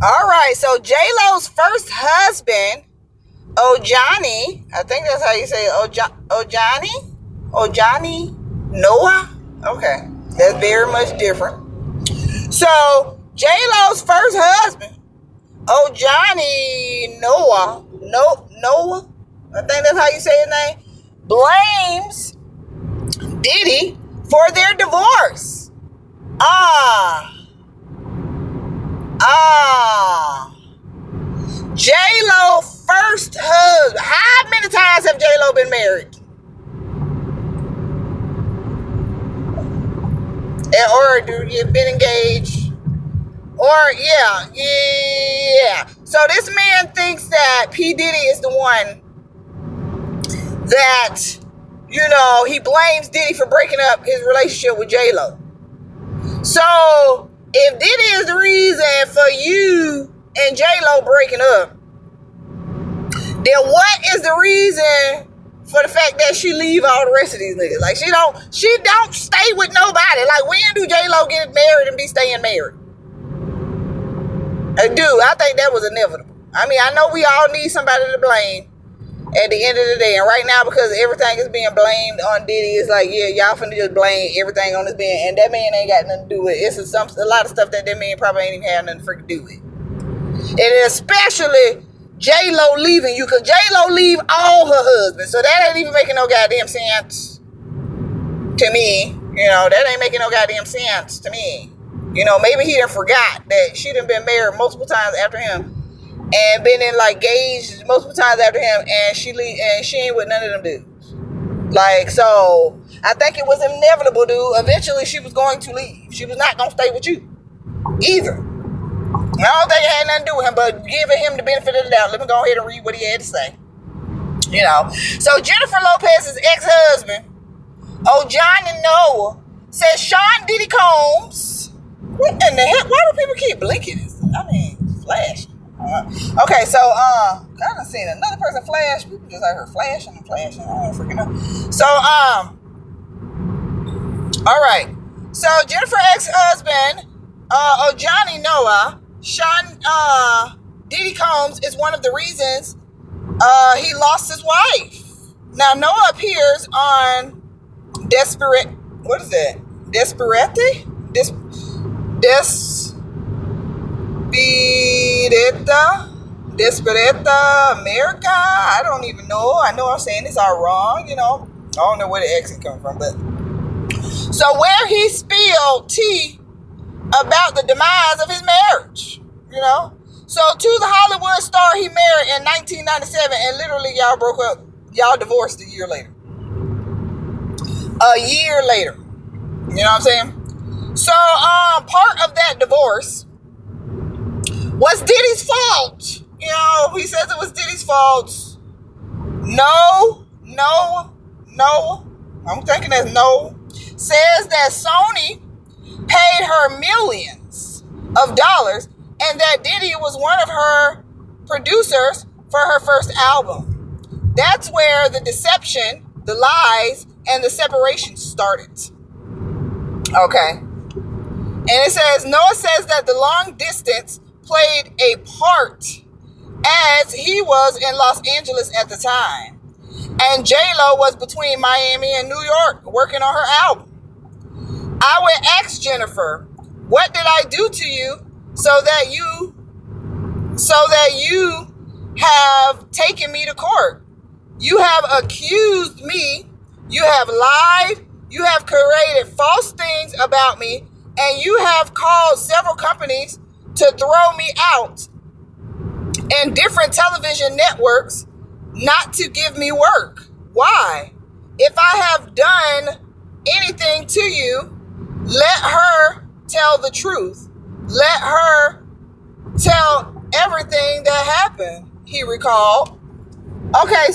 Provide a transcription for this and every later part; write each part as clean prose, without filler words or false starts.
All right, so JLo's first husband, Ojani, I think that's how you say it, Ojani Noah. Okay, that's very much different. So JLo's first husband, Ojani Noah, I think that's how you say his name, blames Diddy for their divorce. JLo first husband. How many times have JLo been married? Or you've been engaged? Or yeah. So this man thinks that P. Diddy is the one that, he blames Diddy for breaking up his relationship with JLo. So if Diddy is the reason for you and JLo breaking up, then what is the reason for the fact that she leave all the rest of these niggas? Like, she don't stay with nobody. Like, when do JLo get married and be staying married? Dude, I think that was inevitable. I mean, I know we all need somebody to blame at the end of the day. And right now, because everything is being blamed on Diddy, it's like, yeah, y'all finna just blame everything on this man. And that man ain't got nothing to do with it. It's a lot of stuff that man probably ain't even had nothing to freaking do with. And especially JLo leaving you, because JLo leave all her husbands. So that ain't even making no goddamn sense to me. That ain't making no goddamn sense to me. Maybe he done forgot that she done been married multiple times after him and been in engaged multiple times after him, and she ain't with none of them dudes. Like, so I think it was inevitable, dude. Eventually she was going to leave. She was not going to stay with you either. I don't think it had nothing to do with him, but giving him the benefit of the doubt. Let me go ahead and read what he had to say. So Jennifer Lopez's ex-husband, Ojani Noah, says Sean Diddy Combs. What in the heck? Why do people keep blinking? Flashing. Okay, so I done seen another person flash. People just out here flashing and flashing. I don't freaking know. So all right. So Jennifer ex-husband, Ojani Noah, Sean Diddy Combs is one of the reasons he lost his wife. Now Noah appears on Desperate. What is that? Desperate America. I don't even know. I know I'm saying this all wrong. I don't know where the accent comes from, but so where he spilled tea about the demise of his marriage. So to the Hollywood star he married in 1997, and literally y'all broke up. Y'all divorced a year later. You know what I'm saying? So part of that divorce was Diddy's fault. He says it was Diddy's fault. No. I'm thinking that's no. Says that Sony paid her millions of dollars and that Diddy was one of her producers for her first album. That's where the deception, the lies, and the separation started. Okay. And it says, Noah says that the long distance played a part as he was in Los Angeles at the time. And JLo was between Miami and New York working on her album. I would ask Jennifer, what did I do to you so that you have taken me to court? You have accused me. You have lied. You have created false things about me. And you have called several companies to throw me out and different television networks not to give me work. Why? If I have done anything to you, let her tell the truth. Let her tell everything that happened, he recalled. Okay,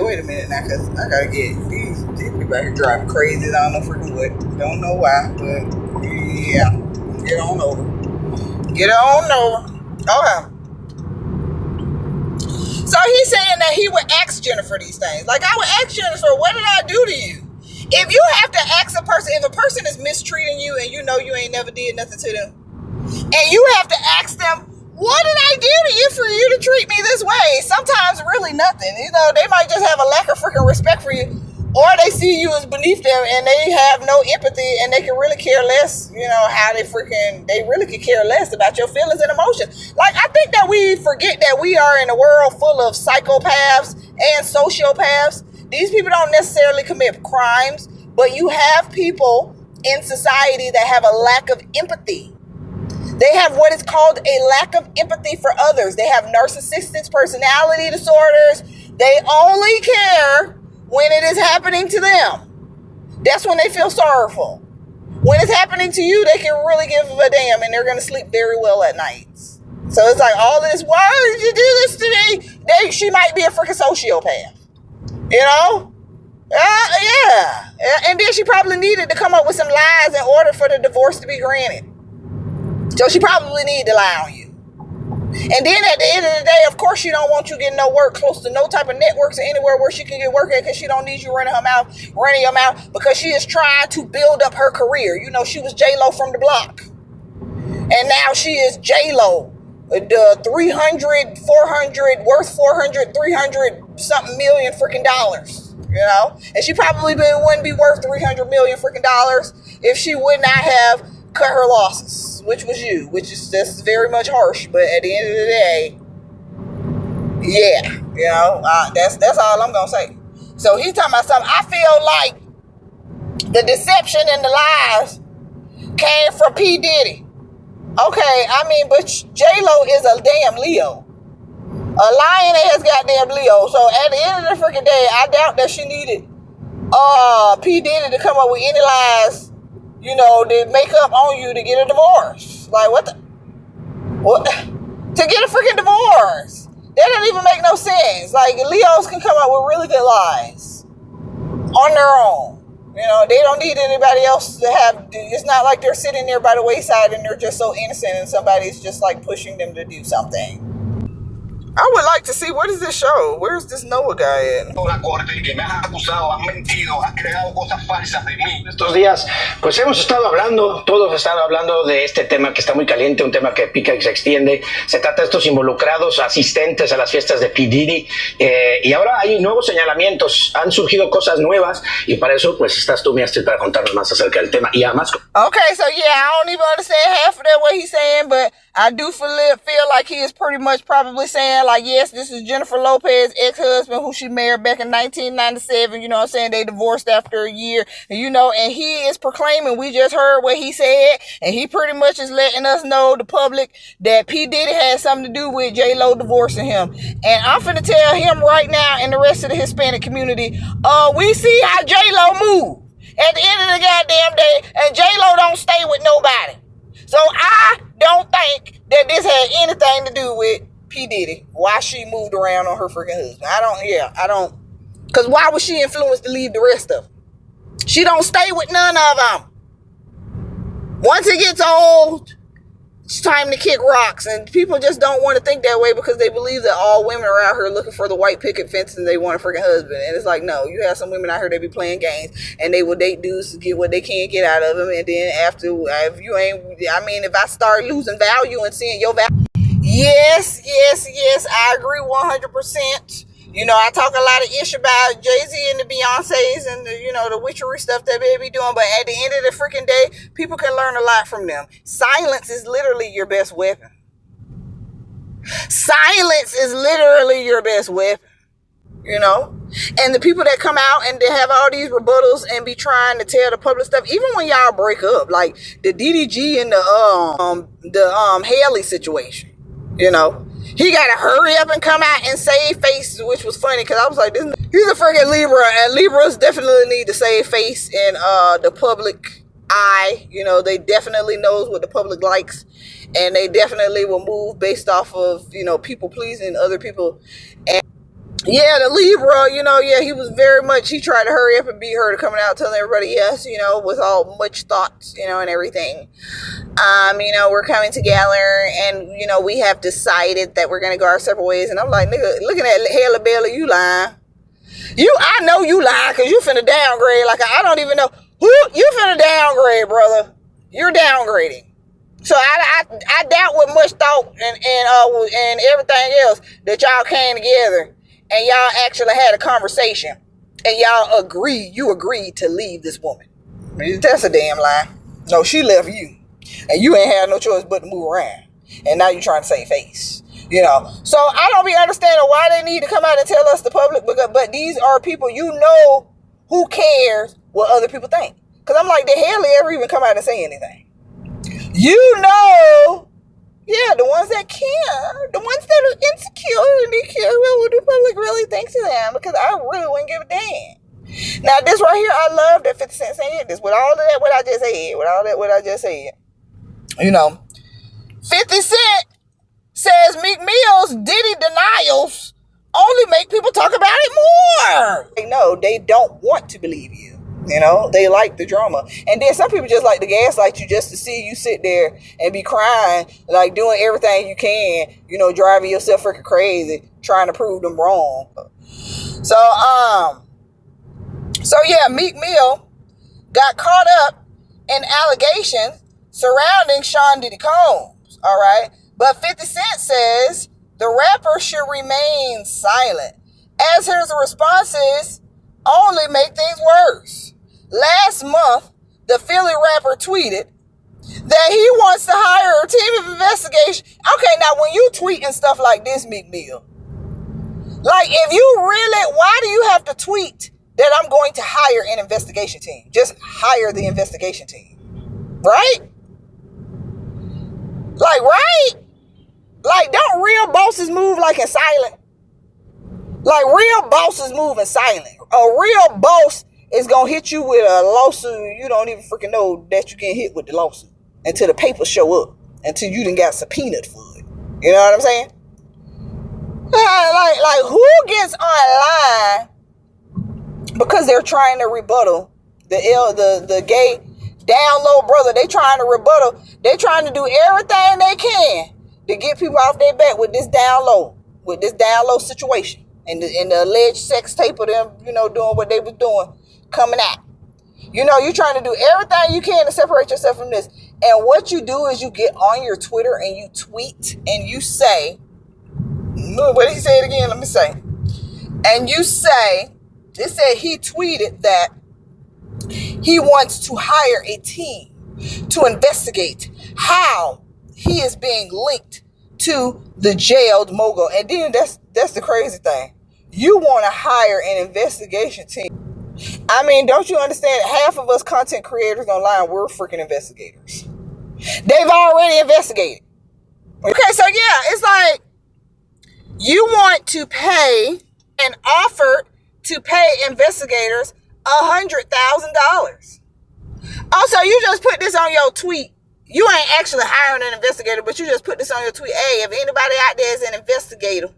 wait a minute now, because I gotta get these people out here driving crazy. I don't know freaking what. Don't know why, but yeah. Get on over. Okay. So he's saying that he would ask Jennifer these things. Like, I would ask Jennifer, what did I do to you? If you have to ask a person, if a person is mistreating you and you know you ain't never did nothing to them, and you have to them, what did I do to you for you to treat me this way? Sometimes really nothing. You know, they might just have a lack of freaking respect for you, or they see you as beneath them and they have no empathy and they can really care less, you know, how they really could care less about your feelings and emotions. Like, I think that we forget that we are in a world full of psychopaths and sociopaths. These people don't necessarily commit crimes, but you have people in society that have a lack of empathy. They have what is called a lack of empathy for others. They have narcissistic personality disorders. They only care when it is happening to them. That's when they feel sorrowful. When it's happening to you, they can really give a damn and they're going to sleep very well at nights. So it's like all this, why did you do this to me? She might be a freaking sociopath. You know? Yeah. And then she probably needed to come up with some lies in order for the divorce to be granted. So she probably needed to lie on you. And then at the end of the day, of course, she don't want you getting no work close to no type of networks or anywhere where she can get work at, because she don't need you running your mouth, because she is trying to build up her career. You know, she was JLO from the block. And now she is JLO. The 300, 400, worth 400, 300 something million freaking dollars, you know? And she probably wouldn't be worth 300 million freaking dollars if she would not have cut her losses, which was you, that's very much harsh, but at the end of the day, yeah, you know, that's all I'm gonna say. So he's talking about something. I feel like the deception and the lies came from P. Diddy. Okay, I mean, but JLO is a damn Leo. A lying ass goddamn Leo. So at the end of the freaking day, I doubt that she needed P. Diddy to come up with any lies, you know, to make up on you to get a divorce. Like, what? To get a freaking divorce. That doesn't even make no sense. Like, Leos can come up with really good lies on their own. You know, they don't need anybody else to have. It's not like they're sitting there by the wayside and they're just so innocent and somebody's just like pushing them to do something. I would like to see, what is this show? Where's this Noah guy at? Estos días, pues hemos estado hablando, todos están hablando de este tema que está muy caliente, un tema que pica y se extiende. Se trata de estos involucrados, asistentes a las fiestas de P. Diddy, y ahora hay nuevos señalamientos, han surgido cosas nuevas, y para eso, pues estás tú, mi Astrid, para contarnos más acerca del tema. Y además... Okay, so yeah, I don't even understand half of that what he's saying, but I do feel like he is pretty much probably saying, like, yes, this is Jennifer Lopez's ex-husband who she married back in 1997. You know what I'm saying? They divorced after a year, you know, and he is proclaiming, we just heard what he said, and he pretty much is letting us know, the public, that P. Diddy had something to do with JLO divorcing him. And I'm finna tell him right now and the rest of the Hispanic community, we see how JLO move at the end of the goddamn day, and JLO don't stay with nobody. So I don't think that this had anything to do with P. Diddy, why she moved around on her freaking husband. I don't. Because why was she influenced to leave the rest of them? She don't stay with none of them. Once it gets old, it's time to kick rocks. And people just don't want to think that way because they believe that all women are out here looking for the white picket fence and they want a freaking husband. And it's like, no, you have some women out here that be playing games and they will date dudes to get what they can get out of them. And then after, if I start losing value and seeing your value. Yes, I agree 100%. You know, I talk a lot of ish about Jay-Z and the Beyoncés and the, you know, the witchery stuff that they be doing, but at the end of the freaking day, people can learn a lot from them. Silence is literally your best weapon. Silence is literally your best weapon, you know? And the people that come out and they have all these rebuttals and be trying to tell the public stuff, even when y'all break up, like the DDG and the Haley situation, you know? He got to hurry up and come out and save face, which was funny because I was like, he's a freaking Libra, and Libras definitely need to save face in the public eye. You know, they definitely knows what the public likes, and they definitely will move based off of, you know, people pleasing other people. And yeah, the Libra, you know, yeah, he was very much, he tried to hurry up and be heard, coming out telling everybody yes, you know, with all much thoughts, you know, and everything. You know, we're coming together and, you know, we have decided that we're going to go our separate ways. And I'm like, nigga, looking at Halle Bailey, you lying. I know you lying because you finna downgrade. Like, I don't even know who you finna downgrade, brother. You're downgrading. So I doubt with much thought and everything else that y'all came together and y'all actually had a conversation and y'all agreed to leave this woman. That's a damn lie. No, she left you. And you ain't had no choice but to move around. And now you're trying to save face. You know. So I don't be understanding why they need to come out and tell us, the public, but these are people, you know, who cares what other people think. Because I'm like, the hell they ever even come out and say anything? You know, yeah, the ones that care, the ones that are insecure and they care what the public really thinks of them, because I really wouldn't give a damn. Now, this right here, I love that 50 Cent said this, with all of that, what I just said, you know, 50 Cent says Meek Mill's Diddy denials only make people talk about it more. No, they don't want to believe you. You know, they like the drama. And then some people just like to gaslight you just to see you sit there and be crying, like doing everything you can, you know, driving yourself freaking crazy, trying to prove them wrong. So yeah, Meek Mill got caught up in allegations surrounding Sean Diddy Combs, all right? But 50 Cent says the rapper should remain silent, as his responses only make things worse. Last month, the Philly rapper tweeted that he wants to hire a team of investigation. Okay, now when you tweeting stuff like this, Meek Mill, like if you really, why do you have to tweet that I'm going to hire an investigation team? Just hire the investigation team, right? Like, right? Like, don't real bosses move like in silent? Like, real bosses move in silent. A real boss is going to hit you with a lawsuit. You don't even freaking know that you get hit with the lawsuit until the papers show up, until you done got subpoenaed for it. You know what I'm saying? Like who gets online because they're trying to rebuttal the gay down low brother? They trying to rebuttal. They trying to do everything they can to get people off their back with this down low situation and the alleged sex tape of them, you know, doing what they was doing, coming out. You know, you're trying to do everything you can to separate yourself from this. And what you do is you get on your Twitter and you tweet and you say, what did he say it again? Let me say. And you say, they said he tweeted that he wants to hire a team to investigate how he is being linked to the jailed mogul. And then that's the crazy thing. You want to hire an investigation team. I mean, don't you understand? Half of us content creators online, we're freaking investigators. They've already investigated. Okay, so yeah, it's like you want to pay and offer to pay investigators $100,000. Also, you just put this on your tweet. You ain't actually hiring an investigator, but you just put this on your tweet. Hey, if anybody out there is an investigator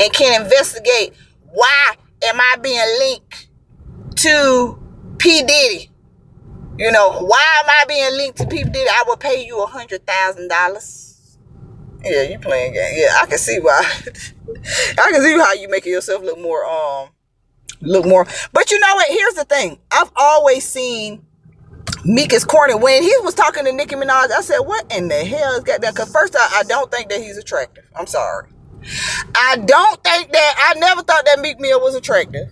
and can investigate why am I being linked to P. Diddy, you know, why am I being linked to P. Diddy? I will pay you $100,000. Yeah, you playing game. Yeah, I can see why. I can see how you making yourself look more. But you know what? Here's the thing. I've always seen Meek is corny. When he was talking to Nicki Minaj, I said, "What in the hell is got that?" Because first, I don't think that he's attractive. I'm sorry. I never thought that Meek Mill was attractive.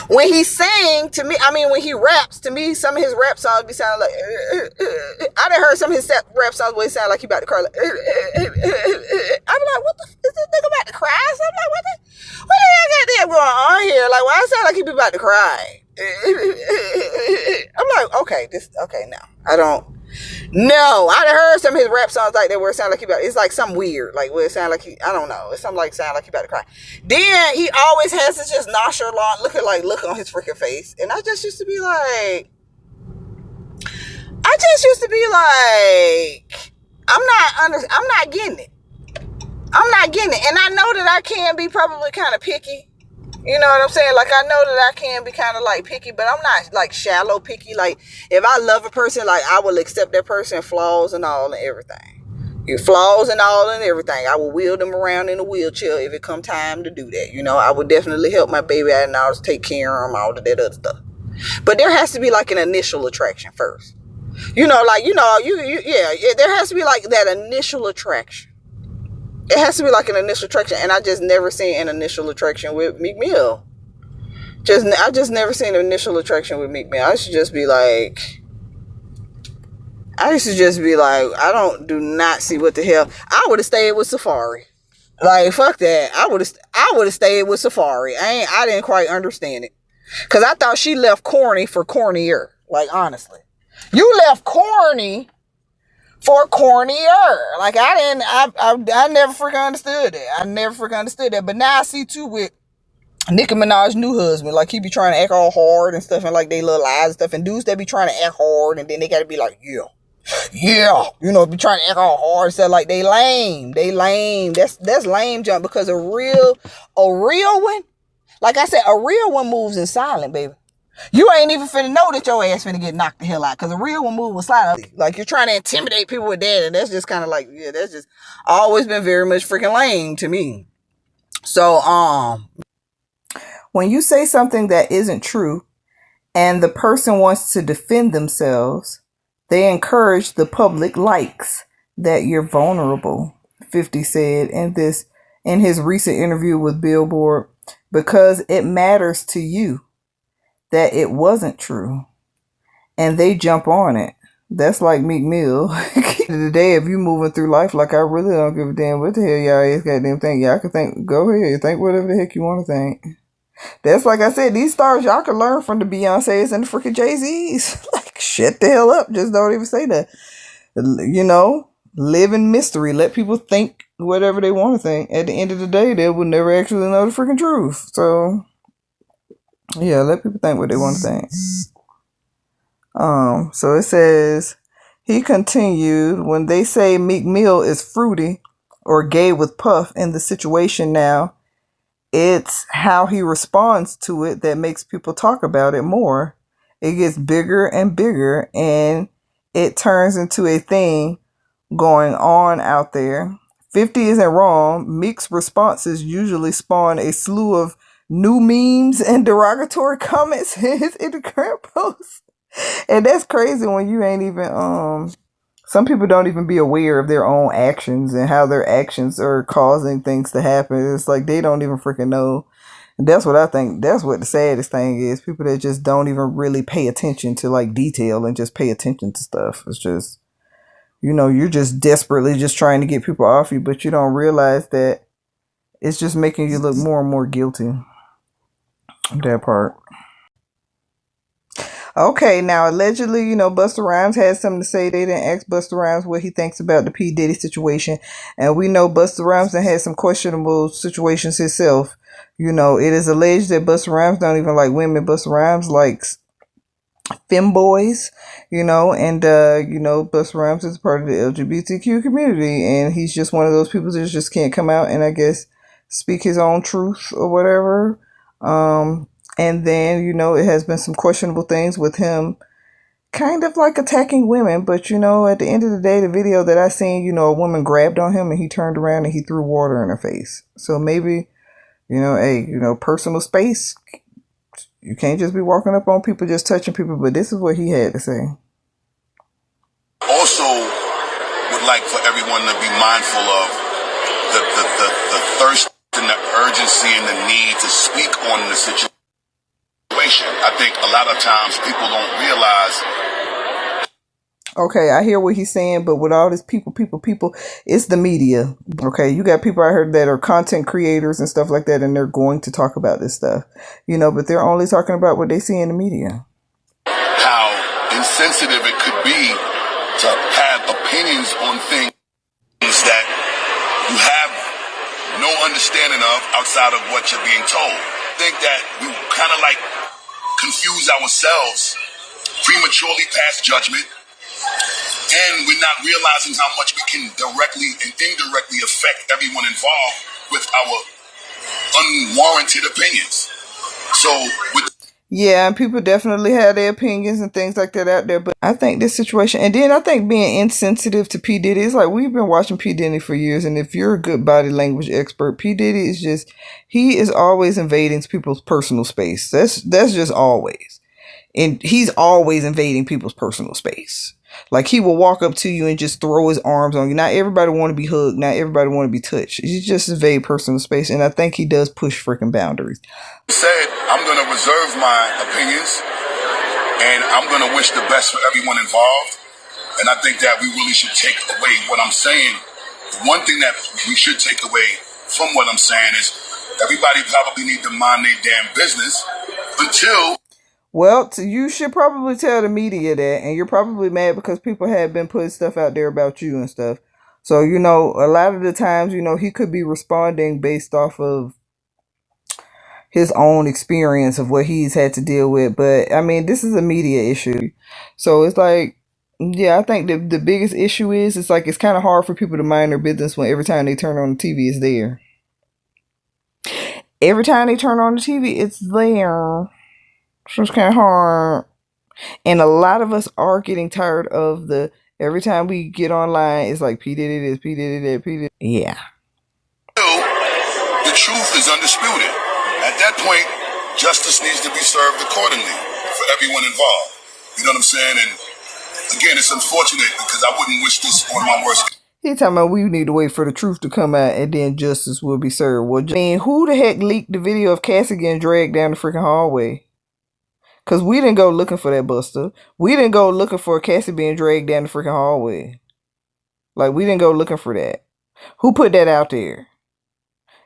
When he sang to me, I mean, when he raps to me, some of his rap songs be sounding like, I done heard some of his rap songs where he sound like he about to cry. Like, I'm like, what the is this nigga about to cry? So I'm like, what the hell got that going on here? Like, why it sound like he be about to cry? I'm like, okay, now I don't. No, I done heard some of his rap songs like that where it sound like he about. It's like something weird, like where it sound like I don't know. It's something like sound like he about to cry. Then he always has this just nonchalant look on his freaking face, and I just used to be like, I'm not getting it. I'm not getting it, and I know that I can be probably kind of picky. You know what I'm saying? Like, I know that I can be kind of, like, picky, but I'm not, like, shallow picky. Like, if I love a person, like, I will accept that person, flaws and all and everything. Your flaws and all and everything. I will wheel them around in a wheelchair if it come time to do that. You know, I would definitely help my baby out and I'll take care of them, all of that other stuff. But there has to be, like, an initial attraction first. You know, like, you know, there has to be like that initial attraction. It has to be like an initial attraction, and I just never seen an initial attraction with Meek Mill. I just never seen an initial attraction with Meek Mill. I used to just be like, I do not see what the hell. I would have stayed with Safari. Like, fuck that. I would have stayed with Safari. I didn't quite understand it. Cause I thought she left corny for cornier. Like, honestly. You left corny for cornier. Like, I never freaking understood that. But now I see too with Nicki Minaj's new husband. Like, he be trying to act all hard and stuff, and like they little eyes and stuff. And dudes that be trying to act hard, and then they gotta be like, yeah, you know, be trying to act all hard and stuff. Like, they lame. That's lame jump, because a real one, like I said, a real one moves in silent, baby. You ain't even finna know that your ass finna get knocked the hell out, because a real one moves in silent. Like, you're trying to intimidate people with that, and that's just kind of like, yeah, that's just always been very much freaking lame to me. So, when you say something that isn't true and the person wants to defend themselves, they encourage the public likes that you're vulnerable, 50 said in his recent interview with Billboard, because it matters to you that it wasn't true, and they jump on it. That's like Meek Mill. Today, if you moving through life like, I really don't give a damn what the hell y'all is goddamn think. Y'all can think, go ahead, think whatever the heck you want to think. That's like I said, these stars, y'all can learn from the Beyoncés and the freaking Jay-Z's. Like, shut the hell up. Just don't even say that. You know, live in mystery. Let people think whatever they want to think. At the end of the day, they will never actually know the freaking truth. So, yeah, let people think what they want to think. So it says, he continued, when they say Meek Mill is fruity or gay with Puff in the situation now, it's how he responds to it that makes people talk about it more. It gets bigger and bigger, and it turns into a thing going on out there. 50 isn't wrong. Meek's responses usually spawn a slew of new memes and derogatory comments in his Instagram posts. And that's crazy when you ain't even, some people don't even be aware of their own actions and how their actions are causing things to happen. It's like they don't even freaking know. And that's what I think. That's what the saddest thing is. People that just don't even really pay attention to like detail and just pay attention to stuff. It's just, you know, you're just desperately just trying to get people off you, but you don't realize that it's just making you look more and more guilty. That part. Okay, now allegedly, you know, Busta Rhymes had something to say. They didn't ask Busta Rhymes what he thinks about the P. Diddy situation. And we know Busta Rhymes had some questionable situations himself. You know, it is alleged that Busta Rhymes don't even like women. Busta Rhymes likes femboys, you know, and, you know, Busta Rhymes is part of the LGBTQ community. And he's just one of those people that just can't come out and, I guess, speak his own truth or whatever. And then, you know, it has been some questionable things with him kind of like attacking women. But, you know, at the end of the day, the video that I seen, you know, a woman grabbed on him and he turned around and he threw water in her face. So maybe, you know, hey, you know, personal space. You can't just be walking up on people, just touching people. But this is what he had to say. Also would like for everyone to be mindful of the thirst and the urgency and the need to speak on the situation. I think a lot of times people don't realize. Okay, I hear what he's saying, but with all this people, it's the media. Okay, you got people out here that are content creators and stuff like that, and they're going to talk about this stuff, you know, but they're only talking about what they see in the media. How insensitive it could be to have opinions on things that you have no understanding of outside of what you're being told. I think that we kind of like confuse ourselves, prematurely pass judgment, and we're not realizing how much we can directly and indirectly affect everyone involved with our unwarranted opinions. So yeah, and people definitely have their opinions and things like that out there. But I think this situation, and then I think being insensitive to P. Diddy, it's like we've been watching P. Diddy for years. And if you're a good body language expert, P. Diddy is just, he is always invading people's personal space. That's just always. And he's always invading people's personal space. Like, he will walk up to you and just throw his arms on you. Not everybody want to be hugged. Not everybody want to be touched. He's just a very personal space, and I think he does push freaking boundaries. Said, I'm going to reserve my opinions, and I'm going to wish the best for everyone involved. And I think that we really should take away what I'm saying. One thing that we should take away from what I'm saying is everybody probably need to mind their damn business until... Well, you should probably tell the media that, and you're probably mad because people have been putting stuff out there about you and stuff. So, you know, a lot of the times, you know, he could be responding based off of his own experience of what he's had to deal with. But, I mean, this is a media issue. So, it's like, yeah, I think the biggest issue is, it's like, it's kind of hard for people to mind their business when every time they turn on the TV, it's there. Every time they turn on the TV, it's there. So it's kind of hard. And a lot of us are getting tired of the, every time we get online, it's like, P. Diddy this, P. Diddy that, P. Diddy. Yeah. The truth is undisputed. At that point, justice needs to be served accordingly for everyone involved. You know what I'm saying? And again, it's unfortunate because I wouldn't wish this on my worst. He talking about we need to wait for the truth to come out and then justice will be served. Well, I mean, who the heck leaked the video of Cassie getting dragged down the freaking hallway? Because we didn't go looking for that, Busta. We didn't go looking for Cassie being dragged down the freaking hallway. Like, we didn't go looking for that. Who put that out there?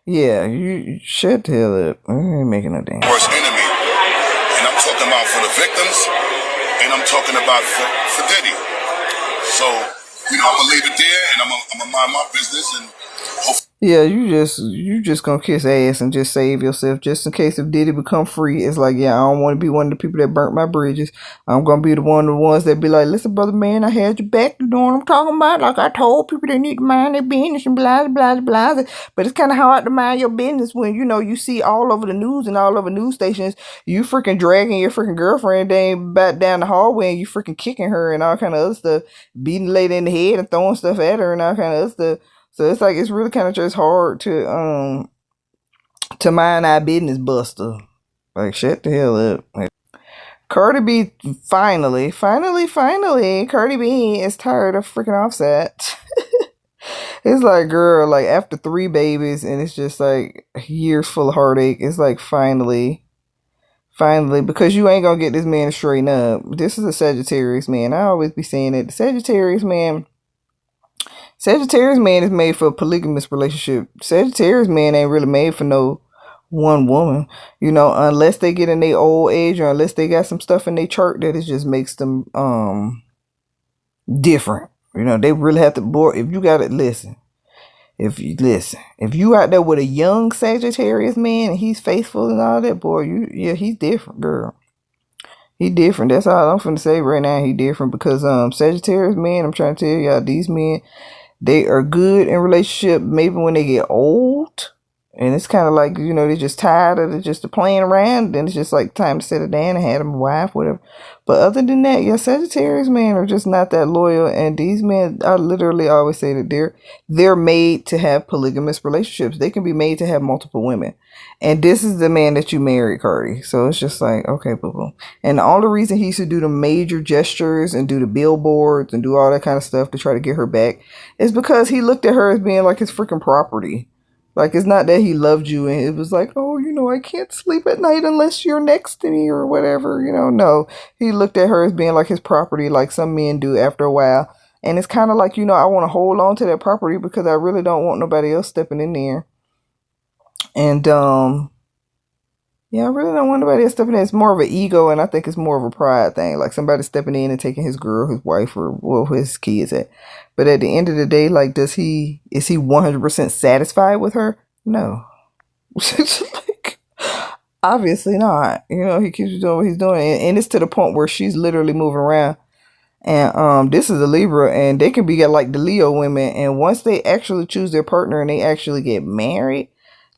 Yeah, you shut the hell up. I ain't making no damn. Worst enemy. And I'm talking about for the victims, and I'm talking about for Diddy. So, you know, I'm going to leave it there, and I'm going to mind my business, and hopefully. Yeah, you just gonna kiss ass and just save yourself just in case if Diddy become free. It's like, yeah, I don't want to be one of the people that burnt my bridges. I'm gonna be the ones that be like, listen, brother man, I had your back. You know what I'm talking about? Like, I told people they need to mind their business and blah blah blah. But it's kind of hard to mind your business when, you know, you see all over the news and all over news stations you freaking dragging your freaking girlfriend back down the hallway and you freaking kicking her and all kind of other stuff, beating the lady in the head and throwing stuff at her and all kind of other stuff. So it's like, it's really kind of just hard to mind our business, Busta. Like, shut the hell up. Like, Cardi B finally, Cardi B is tired of freaking Offset. It's like, girl, like, after 3 babies and it's just like years full of heartache, it's like finally, because you ain't gonna get this man to straighten up. This is a Sagittarius man. I always be saying that. The Sagittarius man is made for a polygamous relationship. Sagittarius man ain't really made for no one woman, you know, unless they get in their old age or unless they got some stuff in their chart that it just makes them different. You know, they really have to, boy, if you got it, if you out there with a young Sagittarius man and he's faithful and all that, boy, he's different, girl. He different. That's all I'm finna say right now. He different because Sagittarius men, I'm trying to tell y'all, these men, they are good in relationship maybe when they get old. And it's kind of like, you know, they're just tired of the playing around. Then it's just like time to settle down and have them a wife, whatever. But other than that, yeah, Sagittarius men are just not that loyal. And these men, I literally always say that they're made to have polygamous relationships. They can be made to have multiple women. And this is the man that you married, Cardi. So it's just like, okay, boo-boo. And the only reason he should do the major gestures and do the billboards and do all that kind of stuff to try to get her back is because he looked at her as being like his freaking property. Like, it's not that he loved you and it was like, oh, you know, I can't sleep at night unless you're next to me or whatever, you know. No, he looked at her as being like his property, like some men do after a while. And it's kind of like, you know, I want to hold on to that property because I really don't want nobody else stepping in there. And, yeah, I really don't want nobody else stepping in. It's more of an ego, and I think it's more of a pride thing. Like somebody stepping in and taking his girl, his wife, or well, his kids at. But at the end of the day, like, is he 100% satisfied with her? No. Like, obviously not. You know, he keeps doing what he's doing. And it's to the point where she's literally moving around. And this is a Libra, and they can be like the Leo women. And once they actually choose their partner and they actually get married,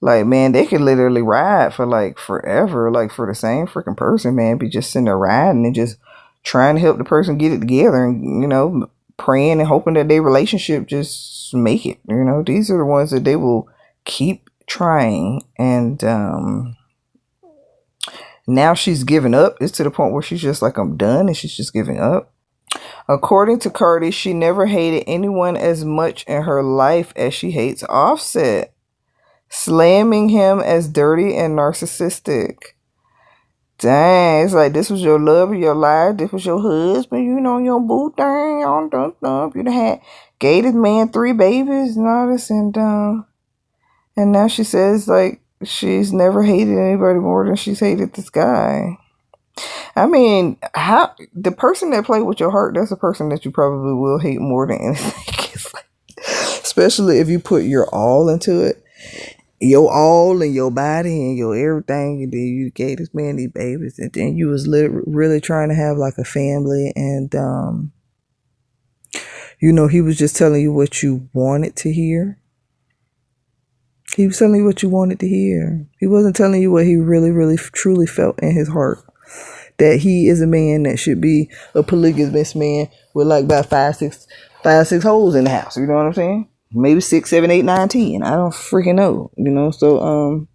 like, man, they could literally ride for like forever, like for the same freaking person, man. Be just sitting there riding and just trying to help the person get it together and, you know, praying and hoping that their relationship just make it. You know, these are the ones that they will keep trying. And now she's giving up. It's to the point where she's just like, I'm done, and she's just giving up. According to Cardi, she never hated anyone as much in her life as she hates Offset, slamming him as dirty and narcissistic. Dang, it's like this was your love of your life. This was your husband, your boo thing. You done had gave this man 3 babies and all this, and now she says like she's never hated anybody more than she's hated this guy. I mean, how the person that played with your heart, that's a person that you probably will hate more than anything. Especially if you put your all into it. Your all and your body and your everything, and then you gave this man these babies, and then you was really trying to have like a family, and he was just telling you what you wanted to hear. He was telling you what you wanted to hear. He wasn't telling you what he really, really, truly felt in his heart. That he is a man that should be a polygamous man with like about five, six holes in the house. You know what I'm saying? Maybe 6, 7, 8, 9, 10. I don't freaking know. So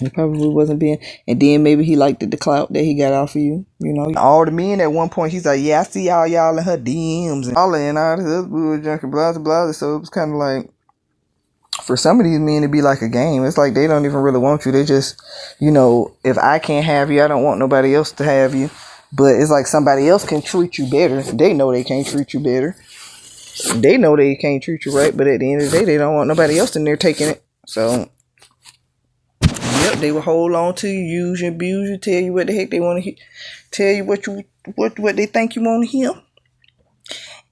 he probably wasn't being. And then maybe he liked the clout that he got off of you. All the men at one point, he's like, yeah, I see y'all in her DMs and all and all this other bullshit, blah blah blah. So it was kind of like, for some of these men to be like a game. It's like they don't even really want you. They just, if I can't have you, I don't want nobody else to have you. But it's like somebody else can treat you better. They know they can't treat you better. They know they can't treat you right, but at the end of the day, they don't want nobody else in there taking it. So, yep, they will hold on to you, use you, abuse you, tell you what the heck they want to hear, tell you what they think you want to hear.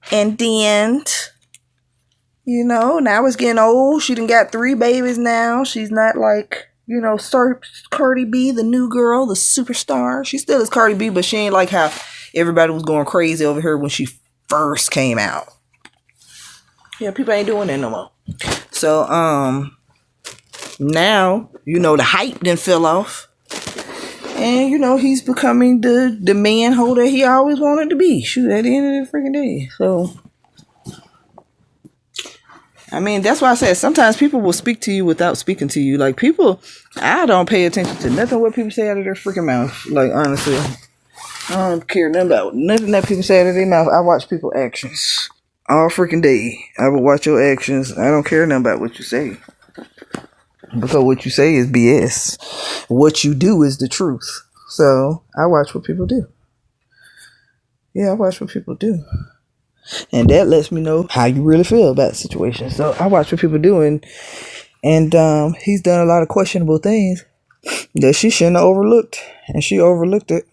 And then, now it's getting old. She done got 3 babies now. She's not like, Cardi B, the new girl, the superstar. She still is Cardi B, but she ain't like how everybody was going crazy over her when she first came out. Yeah, people ain't doing that no more. So, now, the hype done fell off. And, he's becoming the man holder he always wanted to be. Shoot, at the end of the freaking day. So, I mean, that's why I said sometimes people will speak to you without speaking to you. Like, people, I don't pay attention to nothing what people say out of their freaking mouth. Like, honestly, I don't care nothing about nothing that people say out of their mouth. I watch people's actions. All freaking day. I will watch your actions. I don't care nothing about what you say. Because what you say is BS. What you do is the truth. So, I watch what people do. Yeah, I watch what people do. And that lets me know how you really feel about the situation. So, I watch what people do. And he's done a lot of questionable things that she shouldn't have overlooked. And she overlooked it.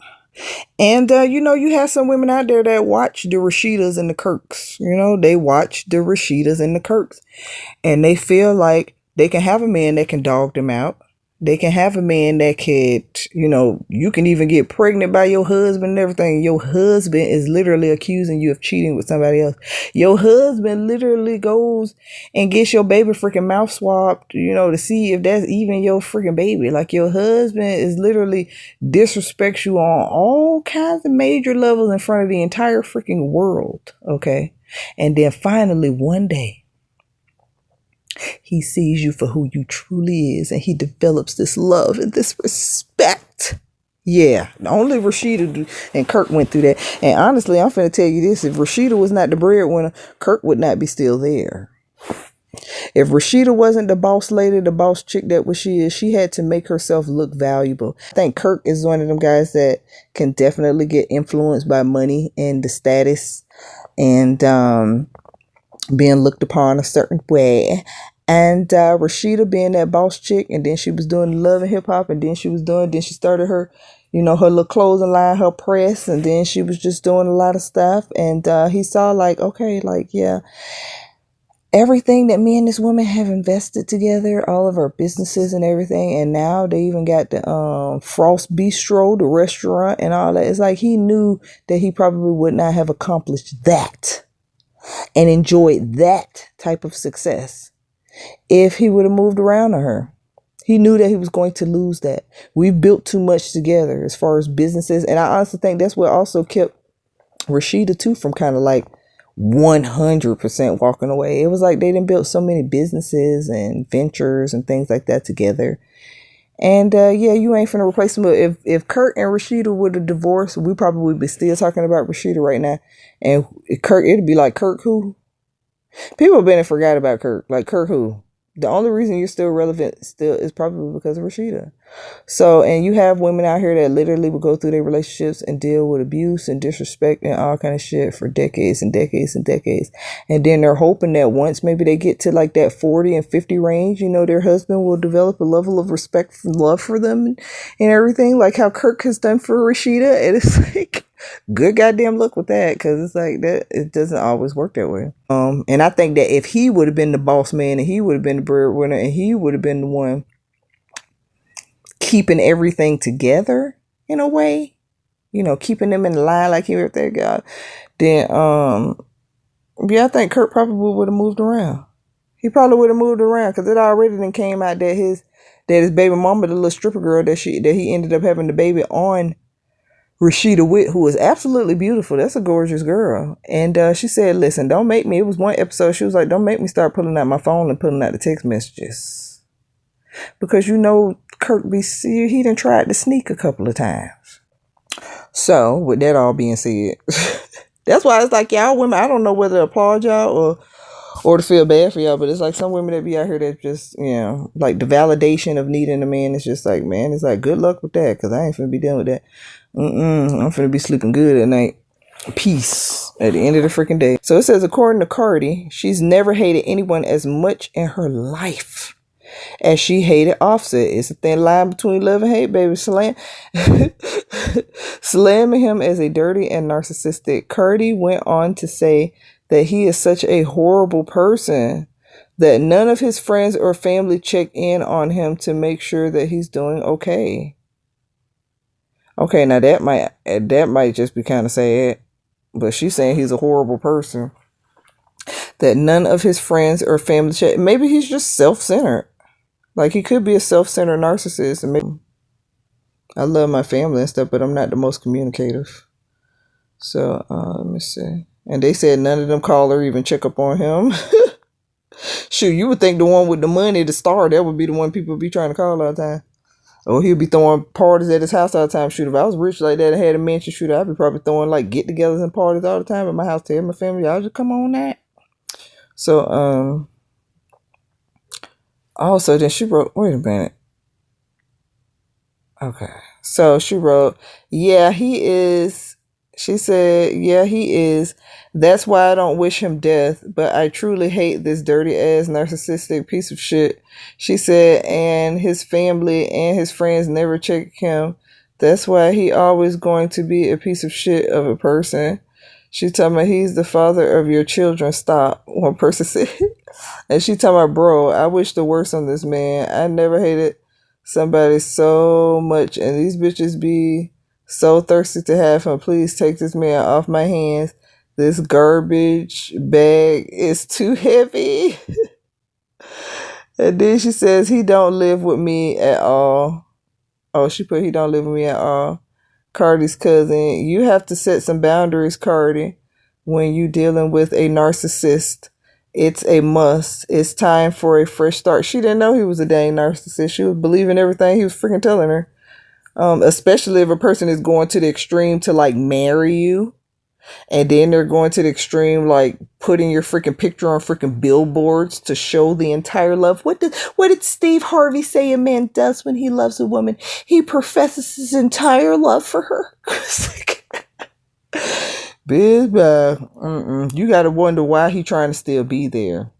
And, you have some women out there that watch the Rashidas and the Kirks. They watch the Rashidas and the Kirks. And they feel like they can have a man that can dog them out. They can have a man that could, you can even get pregnant by your husband and everything. Your husband is literally accusing you of cheating with somebody else. Your husband literally goes and gets your baby freaking mouth swabbed, to see if that's even your freaking baby. Like, your husband is literally disrespects you on all kinds of major levels in front of the entire freaking world. Okay. And then finally one day, he sees you for who you truly is, and he develops this love and this respect. Yeah, only Rashida and Kirk went through that. And honestly, I'm finna tell you this. If Rashida was not the breadwinner, Kirk would not be still there. If Rashida wasn't the boss lady, the boss chick that was she is, she had to make herself look valuable. I think Kirk is one of them guys that can definitely get influenced by money and the status and being looked upon a certain way. And Rashida being that boss chick, and then she was doing Love and Hip Hop, and then she started her, her little clothing line, her press, and then she was just doing a lot of stuff. And he saw like, okay, like, yeah, everything that me and this woman have invested together, all of our businesses and everything, and now they even got the Frost Bistro, the restaurant, and all that. It's like he knew that he probably would not have accomplished that and enjoyed that type of success if he would have moved around to her. He knew that he was going to lose that. We built too much together as far as businesses. And I honestly think that's what also kept Rashida too from kind of like 100% walking away. It was like they didn't build so many businesses and ventures and things like that together. And yeah, you ain't finna replace him. If Kurt and Rashida would have divorced, we probably would be still talking about Rashida right now. And Kurt, it'd be like, Kurt who? People have been and forgot about Kurt. Like, Kurt who? The only reason you're still relevant still is probably because of Rashida. So, and you have women out here that literally will go through their relationships and deal with abuse and disrespect and all kind of shit for decades and decades and decades. And then they're hoping that once maybe they get to like that 40 and 50 range, you know, their husband will develop a level of respect and love for them and everything, like how Kirk has done for Rashida. And it's like, good goddamn luck with that, because it's like that it doesn't always work that way. And I think that if he would have been the boss man and he would have been the breadwinner and he would have been the one keeping everything together in a way, you know, keeping them in the line like he right there, God, then yeah, I think Kurt probably would have moved around. He probably would have moved around, because it already then came out that his baby mama, the little stripper girl that he ended up having the baby on Rashida Witt, who is absolutely beautiful. That's a gorgeous girl. And she said, listen, don't make me, it was one episode, she was like, don't make me start pulling out my phone and pulling out the text messages. Because you know, Kirk he done tried to sneak a couple of times. So, with that all being said, that's why it's like, y'all women, I don't know whether to applaud y'all or to feel bad for y'all, but it's like some women that be out here that just, you know, like the validation of needing a man is just like, man, it's like, good luck with that, because I ain't finna be dealing with that. I'm finna be sleeping good at night. Peace at the end of the freaking day. So it says, according to Cardi, she's never hated anyone as much in her life as she hated Offset. It's a thin line between love and hate, baby. Slamming him as a dirty and narcissistic. Cardi went on to say that he is such a horrible person that none of his friends or family check in on him to make sure that he's doing okay. Okay, now that might just be kind of sad, but she's saying he's a horrible person. That none of his friends or family check. Maybe he's just self-centered. Like, he could be a self-centered narcissist. And maybe I love my family and stuff, but I'm not the most communicative. So let me see. And they said none of them call or even check up on him. Shoot, you would think the one with the money, the star, that would be the one people be trying to call all the time. Or he'll be throwing parties at his house all the time. Shoot, if I was rich like that and had a mansion, shoot, I'd be probably throwing like get-togethers and parties all the time at my house. Tell my family, y'all just come on that. So, also then she wrote, wait a minute. Okay. So she wrote, yeah, he is. She said, yeah, he is. That's why I don't wish him death, but I truly hate this dirty ass narcissistic piece of shit. She said, and his family and his friends never check him. That's why he always going to be a piece of shit of a person. She talking about he's the father of your children. Stop. One person said. And she talking about, bro, I wish the worst on this man. I never hated somebody so much, and these bitches be so thirsty to have him. Please take this man off my hands. This garbage bag is too heavy. And then she says, he don't live with me at all. Oh, she put he don't live with me at all. Cardi's cousin. You have to set some boundaries, Cardi, when you dealing with a narcissist. It's a must. It's time for a fresh start. She didn't know he was a dang narcissist. She was believing everything he was freaking telling her. Especially if a person is going to the extreme to like marry you. And then they're going to the extreme, like putting your freaking picture on freaking billboards to show the entire love. What did Steve Harvey say a man does when he loves a woman? He professes his entire love for her. You got to wonder why he trying to still be there.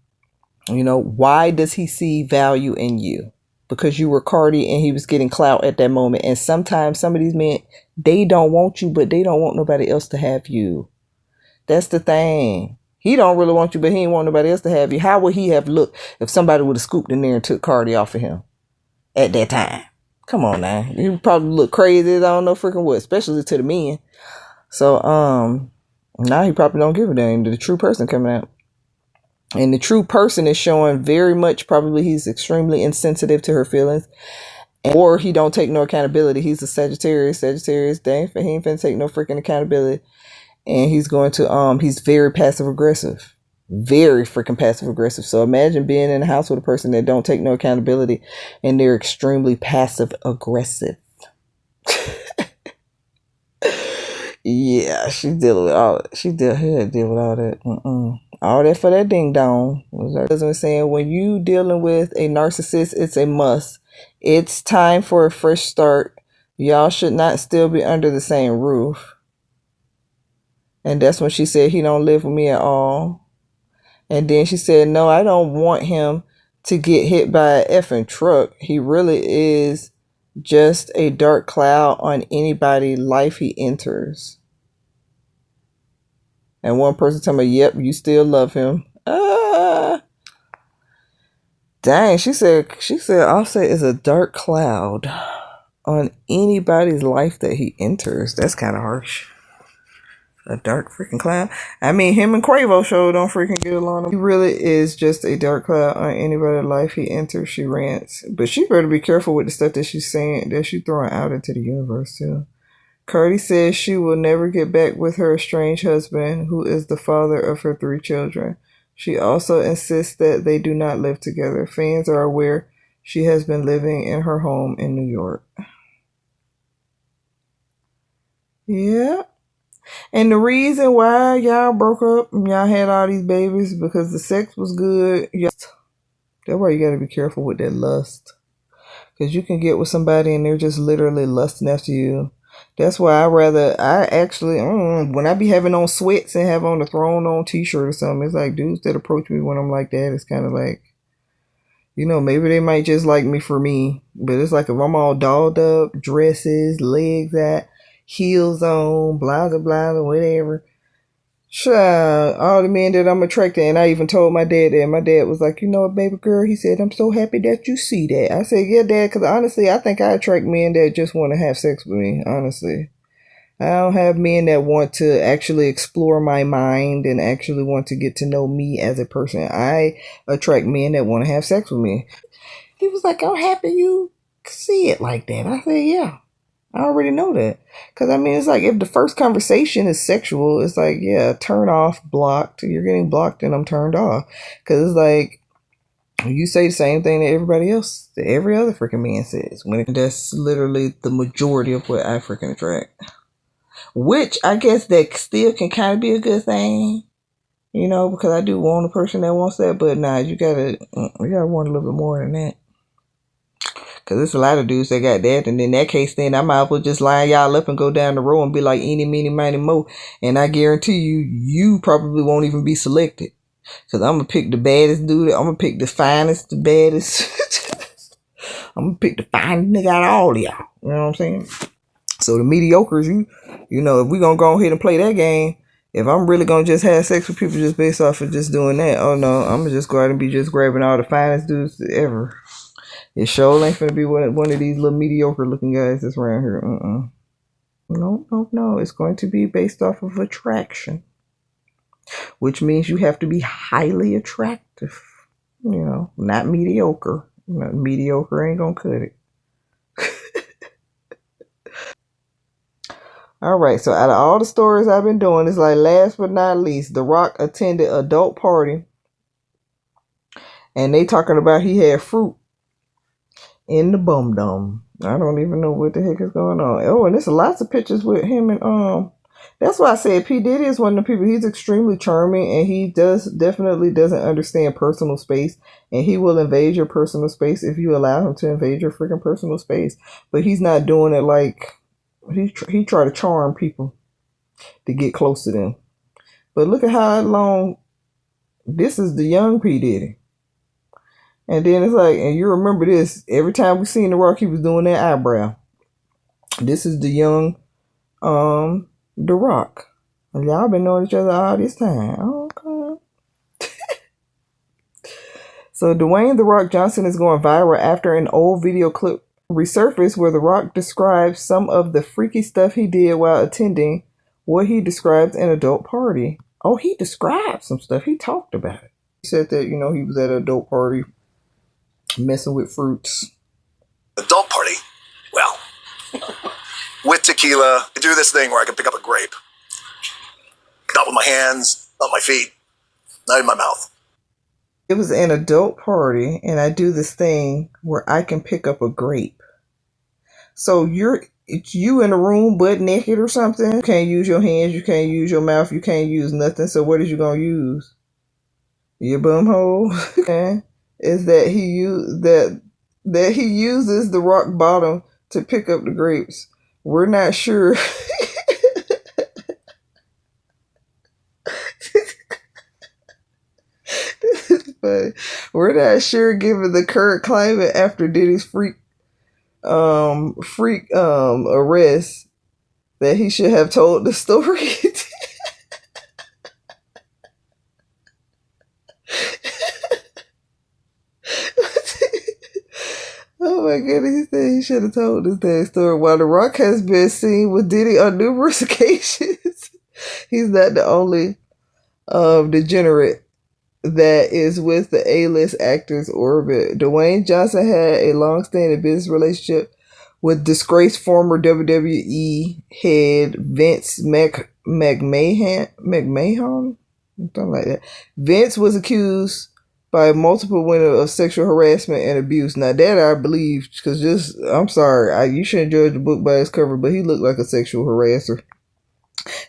You know, why does he see value in you? Because you were Cardi and he was getting clout at that moment. And sometimes some of these men, they don't want you, but they don't want nobody else to have you. That's the thing. He don't really want you, but he ain't want nobody else to have you. How would he have looked if somebody would have scooped in there and took Cardi off of him at that time? Come on now. He would probably look crazy as I don't know freaking what, especially to the men. So, now he probably don't give a damn. The true person coming out. And the true person is showing very much, probably he's extremely insensitive to her feelings. Or he don't take no accountability. He's a Sagittarius. Sagittarius, dang, he ain't finna take no freaking accountability. And he's going to, he's very passive aggressive. Very freaking passive aggressive. So imagine being in a house with a person that don't take no accountability and they're extremely passive aggressive. Yeah, she dealing with all. She deal with all that. All that for that ding dong. Her husband was saying, when you dealing with a narcissist, it's a must. It's time for a fresh start. Y'all should not still be under the same roof. And that's when she said he don't live with me at all. And then she said, no, I don't want him to get hit by an effing truck. He really is just a dark cloud on anybody's life he enters. And one person told me, yep, you still love him. Dang, she said, Offset is a dark cloud on anybody's life that he enters. That's kind of harsh. A dark freaking cloud. I mean, him and Quavo show don't freaking get along. He really is just a dark cloud on anybody's life he enters, she rants. But she better be careful with the stuff that she's saying, that she's throwing out into the universe too. Cardi says she will never get back with her estranged husband, who is the father of her 3 children. She also insists that they do not live together. Fans are aware she has been living in her home in New York. Yeah. And the reason why y'all broke up and y'all had all these babies because the sex was good. That's why you got to be careful with that lust. Because you can get with somebody and they're just literally lusting after you. That's why I actually, when I be having on sweats and have on a thrown on t-shirt or something, it's like dudes that approach me when I'm like that, it's kind of like, you know, maybe they might just like me for me. But it's like if I'm all dolled up, dresses, legs out, heels on, blah, blah, blah, whatever. Child, all the men that I'm attracted, and I even told my dad that. My dad was like, you know what, baby girl? He said, I'm so happy that you see that. I said, yeah, Dad, because honestly, I think I attract men that just want to have sex with me, honestly. I don't have men that want to actually explore my mind and actually want to get to know me as a person. I attract men that want to have sex with me. He was like, I'm happy you see it like that. I said, yeah. I already know that. Because, I mean, it's like if the first conversation is sexual, it's like, yeah, turn off, blocked. You're getting blocked and I'm turned off. Because it's like, you say the same thing that everybody else, that every other freaking man says. That's literally the majority of what I freaking attract. Which, I guess that still can kind of be a good thing. You know, because I do want a person that wants that. But nah, you gotta want a little bit more than that. Because there's a lot of dudes that got that. And in that case, then I might as well just line y'all up and go down the road and be like, eeny, meeny, miny, mo. And I guarantee you probably won't even be selected. Because I'm going to pick the baddest dude. I'm going to pick the finest, the baddest. I'm going to pick the finest nigga out of all of y'all. You know what I'm saying? So the mediocres, you know, if we're going to go ahead and play that game, if I'm really going to just have sex with people just based off of just doing that, oh no, I'm going to just go out and be just grabbing all the finest dudes ever. It sure ain't finna be one of these little mediocre looking guys that's around here. No. It's going to be based off of attraction. Which means you have to be highly attractive. You know, not mediocre. Mediocre ain't gonna cut it. Alright, so out of all the stories I've been doing, it's like last but not least, The Rock attended an adult party. And they talking about he had fruit in the bum dum. I don't even know what the heck is going on. Oh, and there's lots of pictures with him and that's why I said P. Diddy is one of the people. He's extremely charming and he definitely doesn't understand personal space, and he will invade your personal space if you allow him to invade your freaking personal space. But he's not doing it like he try to charm people to get close to them. But look at how long this is the young P. Diddy. And then it's like, and you remember this, every time we seen The Rock, he was doing that eyebrow. This is the young, The Rock. And y'all been knowing each other all this time. Okay. So Dwayne The Rock Johnson is going viral after an old video clip resurfaced where The Rock describes some of the freaky stuff he did while attending what he describes an adult party. Oh, he described some stuff. He talked about it. He said that, you know, he was at an adult party messing with fruits. Adult party? Well, with tequila, I do this thing where I can pick up a grape. Not with my hands, not my feet. Not in my mouth. It was an adult party, and I do this thing where I can pick up a grape. So it's you in a room butt naked or something. You can't use your hands, you can't use your mouth, you can't use nothing. So what is you gonna use? Your bum hole? Is that he uses the rock bottom to pick up the grapes. We're not sure. But we're not sure, given the current climate after Diddy's freak arrest, that he should have told the story. Oh my goodness, he said he should have told this damn story. While The Rock has been seen with Diddy on numerous occasions, he's not the only degenerate that is with the A-list actors orbit. Dwayne Johnson had a long-standing business relationship with disgraced former WWE head Vince McMahon, something like that. Vince was accused by multiple women of sexual harassment and abuse. Now that I believe, because I'm sorry, you shouldn't judge a book by its cover, but he looked like a sexual harasser.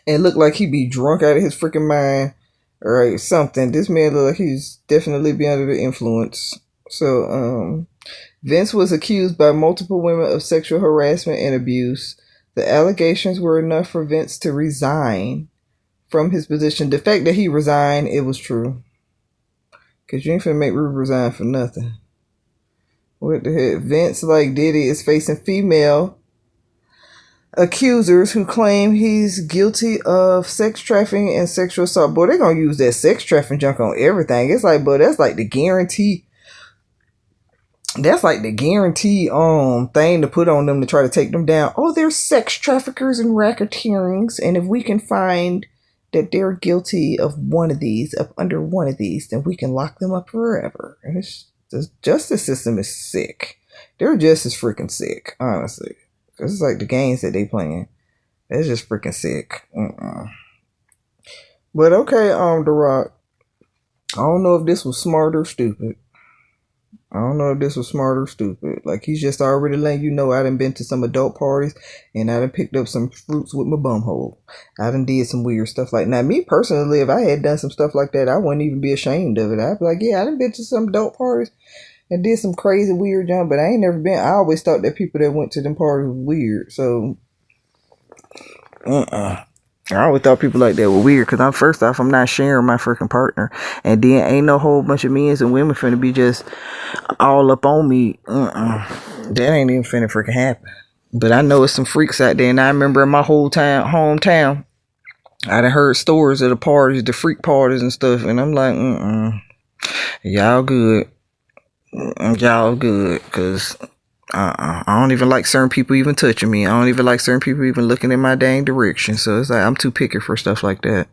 And looked like he'd be drunk out of his freaking mind. Or something. This man looked like he's definitely be under the influence. So, Vince was accused by multiple women of sexual harassment and abuse. The allegations were enough for Vince to resign from his position. The fact that he resigned, it was true. Because you ain't finna make Ruby resign for nothing. What the heck? Vince, like Diddy, is facing female accusers who claim he's guilty of sex trafficking and sexual assault. Boy, they're gonna use that sex trafficking junk on everything. It's like, but that's like the guarantee. That's like the guarantee thing to put on them to try to take them down. Oh, they're sex traffickers and racketeerings, and if we can find that they're guilty of one of these, of under one of these, then we can lock them up forever. And the justice system is sick. They're just as freaking sick, honestly. Because it's like the games that they playing. It's just freaking sick. But okay, The Rock. I don't know if this was smart or stupid. Like, he's just already letting you know I done been to some adult parties and I done picked up some fruits with my bum hole. I done did some weird stuff like that. Now, me personally, if I had done some stuff like that, I wouldn't even be ashamed of it. I'd be like, yeah, I done been to some adult parties and did some crazy weird junk, but I ain't never been. I always thought that people that went to them parties were weird. So, I always thought people like that were weird because first off, I'm not sharing my freaking partner, and then ain't no whole bunch of men and women finna be just all up on me. That ain't even finna freaking happen. But I know it's some freaks out there, and I remember in my hometown, I done heard stories of the parties, the freak parties and stuff, and I'm like, y'all good. Because I don't even like certain people even touching me. I don't even like certain people even looking in my dang direction. So it's like I'm too picky for stuff like that.